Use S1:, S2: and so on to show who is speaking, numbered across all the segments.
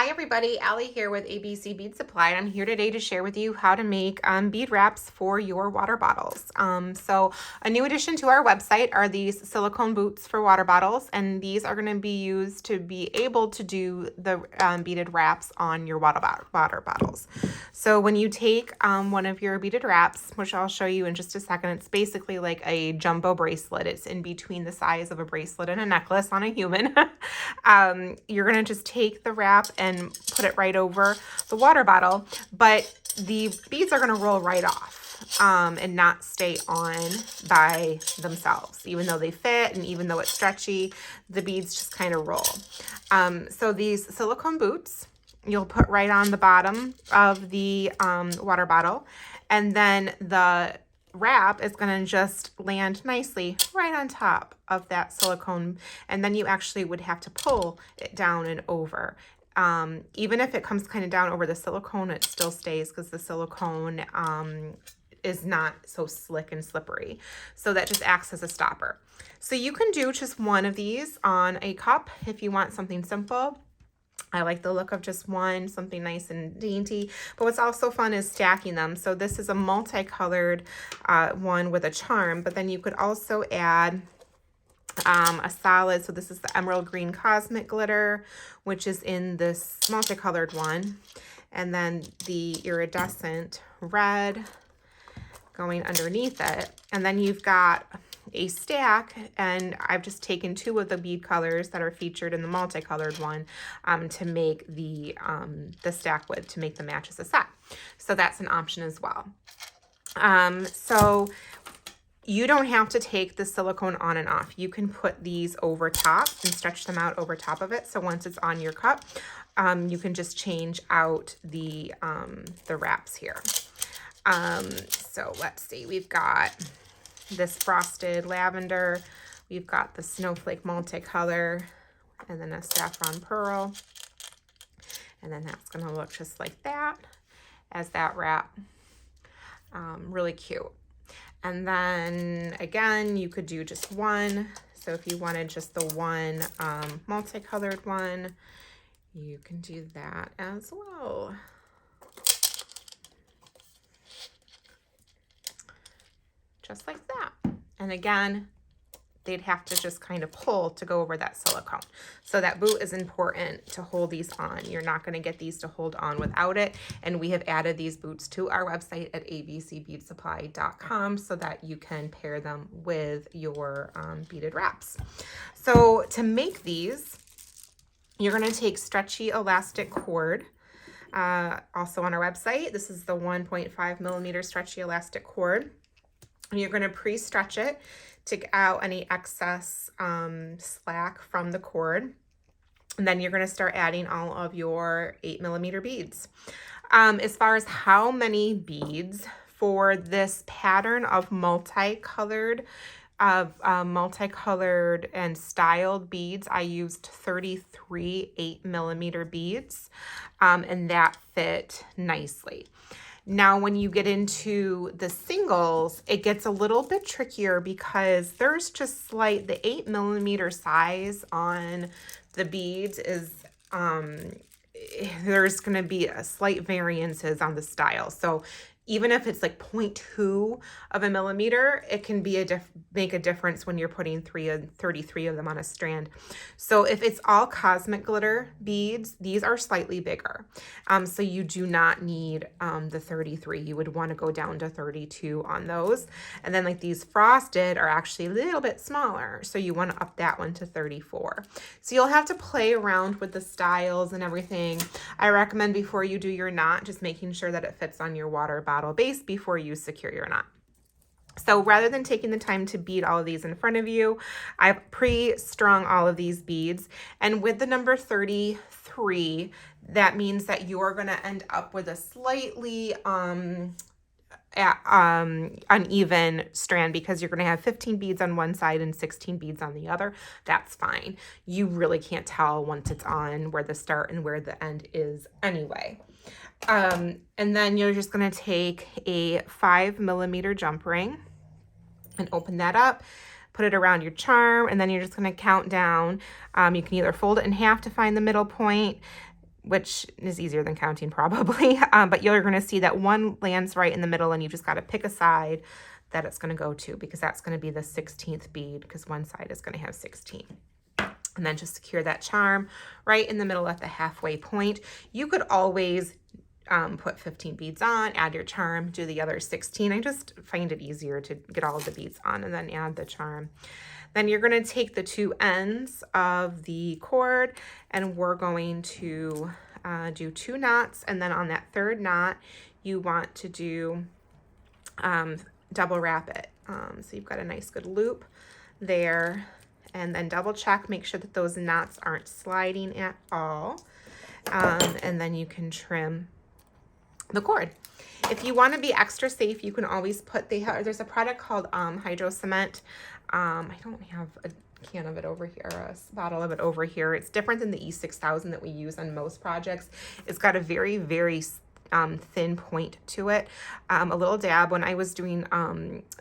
S1: Hi everybody, Allie here with ABC Bead Supply, and I'm here today to share with you how to make bead wraps for your water bottles. So a new addition to our website are these silicone boots for water bottles, and these are going to be used to be able to do the beaded wraps on your water bottles. So when you take one of your beaded wraps, which I'll show you in just a second, it's basically like a jumbo bracelet. It's in between the size of a bracelet and a necklace on a human. You're going to just take the wrap and put it right over the water bottle, but the beads are going to roll right off and not stay on by themselves. Even though they fit and even though it's stretchy, the beads just kind of roll. So these silicone boots, you'll put right on the bottom of the water bottle, and then the wrap is going to just land nicely right on top of that silicone, and then you actually would have to pull it down and over. Even if it comes kind of down over the silicone, it still stays because the silicone is not so slick and slippery. So that just acts as a stopper. So you can do just one of these on a cup if you want something simple. I like the look of just one, something nice and dainty. But what's also fun is stacking them. So this is a multicolored one with a charm, but then you could also add a solid. So this is the emerald green cosmic glitter, which is in this multicolored one. And then the iridescent red going underneath it. And then you've got a stack, and I've just taken two of the bead colors that are featured in the multicolored one to make the stack with, to make the match as a set. So that's an option as well. So you don't have to take the silicone on and off. You can put these over top and stretch them out over top of it. So once it's on your cup, you can just change out the wraps here. So let's see, we've got this frosted lavender, we've got the snowflake multicolor, and then a saffron pearl, and then that's going to look just like that as that wrap. Really cute. And then again, you could do just one. So if you wanted just the one multicolored one, you can do that as well. Just like that. And again, they'd have to just kind of pull to go over that silicone. So that boot is important to hold these on. You're not going to get these to hold on without it. And we have added these boots to our website at abcbeadsupply.com so that you can pair them with your beaded wraps. So to make these, you're going to take Stretchy Elastic Cord. Also on our website, this is the 1.5 millimeter Stretchy Elastic Cord. And you're going to pre-stretch it to get out any excess slack from the cord. And then you're going to start adding all of your 8 millimeter beads. As far as how many beads for this pattern of multicolored and styled beads, I used 33 8 millimeter beads, and that fit nicely. Now, when you get into the singles, it gets a little bit trickier because there's just the 8 millimeter size on the beads is, there's going to be a slight variances on the style. So even if it's like 0.2 of a millimeter, it can be make a difference when you're putting 33 of them on a strand. So if it's all cosmic glitter beads, these are slightly bigger. So you do not need the 33. You would want to go down to 32 on those. And then like these frosted are actually a little bit smaller. So you want to up that one to 34. So you'll have to play around with the styles and everything. I recommend before you do your knot, just making sure that it fits on your water bottle base before you secure your knot. So rather than taking the time to bead all of these in front of you, I've pre-strung all of these beads. And with the number 33, that means that you're going to end up with a slightly uneven strand because you're going to have 15 beads on one side and 16 beads on the other. That's fine. You really can't tell once it's on where the start and where the end is anyway. And then you're just going to take a 5 millimeter jump ring and open that up, put it around your charm, and then you're just going to count down. You can either fold it in half to find the middle point, which is easier than counting probably, but you're going to see that one lands right in the middle, and you just got to pick a side that it's going to go to, because that's going to be the 16th bead, because one side is going to have 16. And then just secure that charm right in the middle at the halfway point. You could always put 15 beads on, add your charm, do the other 16. I just find it easier to get all of the beads on and then add the charm. Then you're going to take the two ends of the cord, and we're going to do 2 knots, and then on that 3rd knot you want to do double wrap it. So you've got a nice good loop there, and then double check, make sure that those knots aren't sliding at all, and then you can trim the cord. If you want to be extra safe, you can always put, there's a product called hydro cement. I don't have a can of it over here, a bottle of it over here. It's different than the E6000 that we use on most projects. It's got a very, very thin point to it. A little dab. When I was doing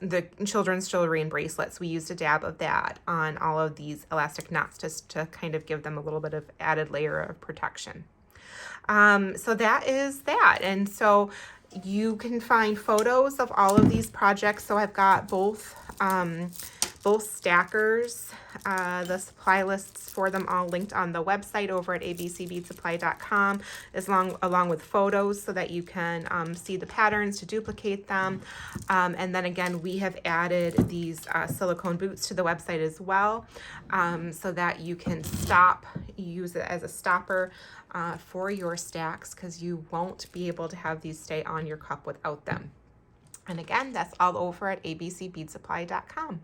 S1: the children's jewelry and bracelets, we used a dab of that on all of these elastic knots, just to kind of give them a little bit of added layer of protection. So that is that. And so you can find photos of all of these projects. So I've got both stackers, the supply lists for them all linked on the website over at abcbeadsupply.com, along with photos, so that you can see the patterns to duplicate them. And then again, we have added these silicone boots to the website as well, so that you can use it as a stopper for your stacks, because you won't be able to have these stay on your cup without them. And again, that's all over at abcbeadsupply.com.